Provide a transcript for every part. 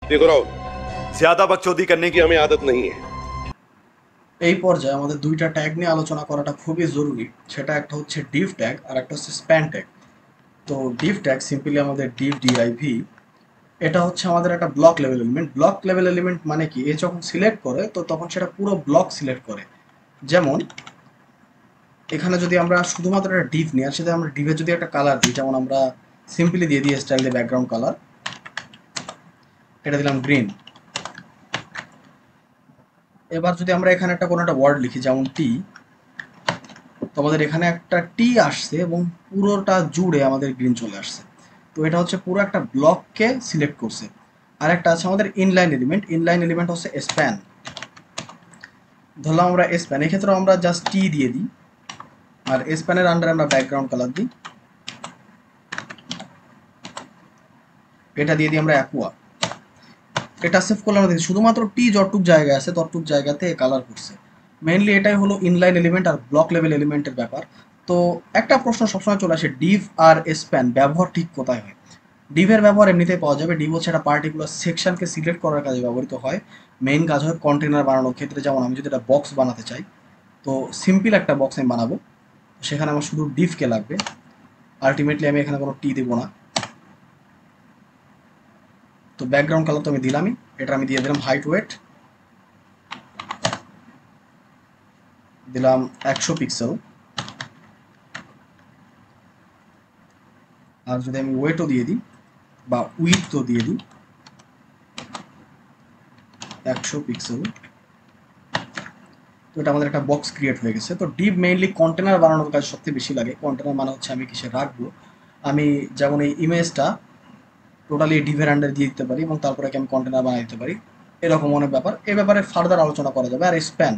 देखो राहुल, ज्यादा बकचोदी करने की हमें आदत नहीं है। এই পর্যায়ে আমাদের দুইটা ট্যাগ নিয়ে আলোচনা করাটা খুবই জরুরি। সেটা একটা হচ্ছে ডিভ ট্যাগ আর একটা হচ্ছে স্প্যান ট্যাগ। তো ডিভ ট্যাগ সিম্পলি আমাদের ডিভ ডিআইভি, এটা হচ্ছে আমাদের একটা block level element. Block level element মানে কি, এ যখন সিলেক্ট করে তো তখন সেটা পুরো ব্লক সিলেক্ট করে। যেমন এখানে যদি আমরা শুধুমাত্র একটা ডিভ নিই আর সেটা আমরা ডিভে যদি একটা কালার দিই, যেমন আমরা সিম্পলি দিয়ে দিই স্টাইল দিয়ে ব্যাকগ্রাউন্ড কালার, এটা দিলাম গ্রিন। এবার যদি আমরা এখানে একটা কোনো একটা ওয়ার্ড লিখি যেমন টি, তো আমাদের এখানে একটা টি আসছে এবং পুরোটা জুড়ে আমাদের গ্রিন চলে আসছে। তো এটা হচ্ছে পুরো একটা ব্লককে সিলেক্ট করছে। আর একটা আছে আমাদের ইনলাইন এলিমেন্ট। ইনলাইন এলিমেন্ট হচ্ছে স্প্যান। ধরলাম আমরা স্প্যান, এক্ষেত্রে আমরা জাস্ট টি দিয়ে দিই আর স্প্যানের আন্ডারে আমরা ব্যাকগ্রাউন্ড কালার দিই, এটা দিয়ে দিই আমরা অ্যাকুয়া। এটা সেভ করলে আমরা দেখি শুধুমাত্র টি যতটুক জায়গায় আছে ততটুক জায়গাতে কালার করছে। মেইনলি এটাই হলো ইনলাইন এলিমেন্ট আর ব্লক লেভেল এলিমেন্টের ব্যাপার। তো একটা প্রশ্ন সবসময় চলে আসে, ডিভ আর স্প্যান ব্যবহার ঠিক কোথায় হয়? ডিভের ব্যবহার এমনিতেই পাওয়া যাবে। ডিভ হচ্ছে একটা পার্টিকুলার সেকশনকে সিলেক্ট করার কাজে ব্যবহৃত হয়। মেইন কাজ হয় কন্টেনার বানানোর ক্ষেত্রে। যেমন আমি যদি একটা বক্স বানাতে চাই, তো সিম্পল একটা বক্স আমি বানাবো, সেখানে আমার শুধু ডিভকে লাগবে। আলটিমেটলি আমি এখানে কোনো টি দেবো না। তো ব্যাকগ্রাউন্ড কালার তো আমি দিলামই, এটা আমি দিয়ে দিলাম হাইট ওয়েট, দিলাম 100 পিক্সেল। আর যদি আমি ওয়েটও দিয়ে দিই বা উইথও দিয়ে দিই 100 পিক্সেল, তো এটা আমাদের একটা বক্স ক্রিয়েট হয়ে গেছে। তো ডিপ মেইনলি কন্টেনার বানানোর কাজ সবথেকে বেশি লাগে। কন্টেনার মানে হচ্ছে আমি কিসে রাখবো, আমি যেমন এই ইমেজটা টোটালি ডিভের আন্ডারে দিয়ে দিতে পারি এবং তারপরে আমি কন্টেনার বানিয়ে দিতে পারি। এরকম অনেক ব্যাপার, এ ব্যাপারে ফার্দার আলোচনা করা যাবে। আর স্প্যান,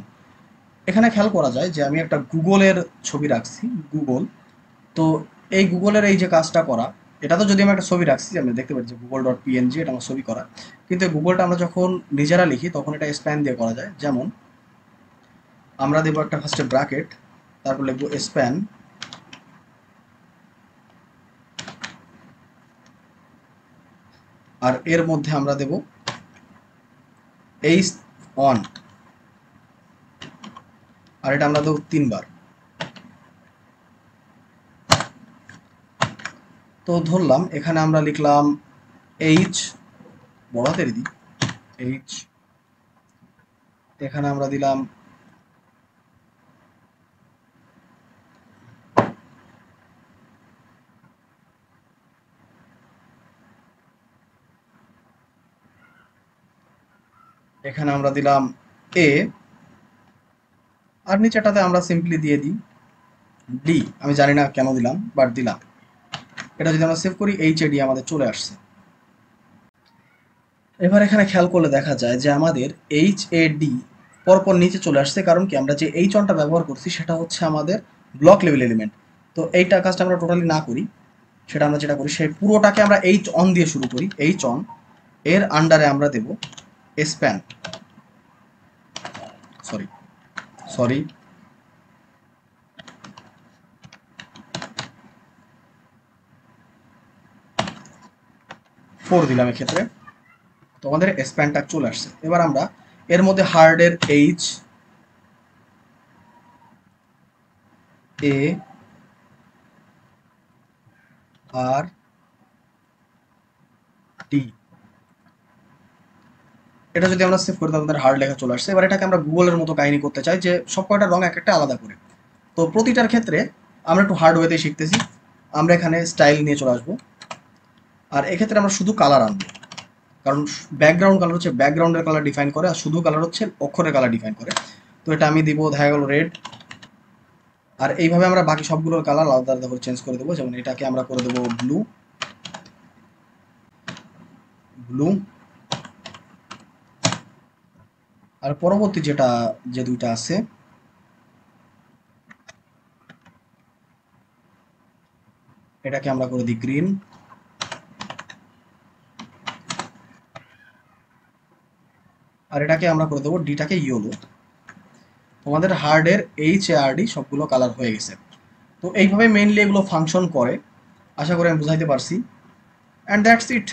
এখানে খেয়াল করা যায় যে আমি একটা গুগলের ছবি রাখছি, গুগল। তো এই গুগলের এই যে কাজটা করা, এটা তো যদি আমি একটা ছবি রাখছি, আমি দেখতে পাচ্ছি গুগল ডট পিএনজি, এটা আমার ছবি করা। কিন্তু এই গুগলটা আমরা যখন নিজেরা লিখি তখন এটা স্প্যান দিয়ে করা যায়। যেমন আমরা দেবো একটা ফার্স্টে ব্র্যাকেট, তারপর লিখবো স্প্যান, আর এর মধ্যে আমরা দেব এইচ অন, আর এটা আমরা দেবো 3 বার। তো ধরলাম এখানে আমরা লিখলাম এইচ, বড় হাতের দিই এইচ, এখানে আমরা দিলাম এখানে আমরা দিলাম এ, আর নিচেটাতে আমরা সিম্পলি দিয়ে দিই ডি। আমি জানি না কেন দিলাম, বাট দিলাম। এটা যদি আমরা সেভ করি এইচ এ ডি আমাদের চলে আসছে। এবার এখানে খেয়াল করলে দেখা যায় যে আমাদের এইচ এ ডি পরপর নিচে চলে আসছে। কারণ কি, আমরা যে এইচ অনটা ব্যবহার করছি সেটা হচ্ছে আমাদের ব্লক লেভেল এলিমেন্ট। তো এইটা কাজটা আমরা টোটালি না করি, সেটা আমরা যেটা করি সেই পুরোটাকে আমরা এইচ অন দিয়ে শুরু করি। এইচ অন এর আন্ডারে আমরা দেব স্প্যান, সরি সরি 4 দিলাম এক্ষেত্রে। তো আমাদের স্প্যানটা চলে আসছে। এবার আমরা এর মধ্যে হার্ডের এইচ এ আর ডি, এটা যদি আমরা সেভ করি তাহলে আমাদের হার্ড লেখা চলে আসছে। এবার এটাকে আমরা গুগলের মতো কাহিনী করতে চাই যে সব কয়টা রং এক একটা আলাদা করে। তো প্রতিটার ক্ষেত্রে আমরা একটু হার্ড ওয়েতে শিখতেছি। আমরা এখানে স্টাইল নিয়ে চলে আসবো, আর এক্ষেত্রে আমরা শুধু কালার আনবো। কারণ ব্যাকগ্রাউন্ড কালার হচ্ছে ব্যাকগ্রাউন্ডের কালার ডিফাইন করে, আর শুধু কালার হচ্ছে অক্ষরের কালার ডিফাইন করে। তো এটা আমি দিব দেখা গেল রেড। আর এইভাবে আমরা বাকি সবগুলোর কালার আলাদা আলাদা করে চেঞ্জ করে দেবো। যেমন এটাকে আমরা করে দেবো ব্লু, ব্লু। আর পরবর্তী যেটা, যে দুইটা আছে, এটাকে আমরা করে দিই গ্রিন। আর এটাকে আমরা করে দেবো ডিটাকে ইয়েলো। তোমাদের হার্ডের এইচ এ আর ডি সবগুলো কালার হয়ে গেছে। তো এইভাবে মেইনলি এগুলো ফাংশন করে। আশা করি আমি বুঝাইতে পারছি। And that's it.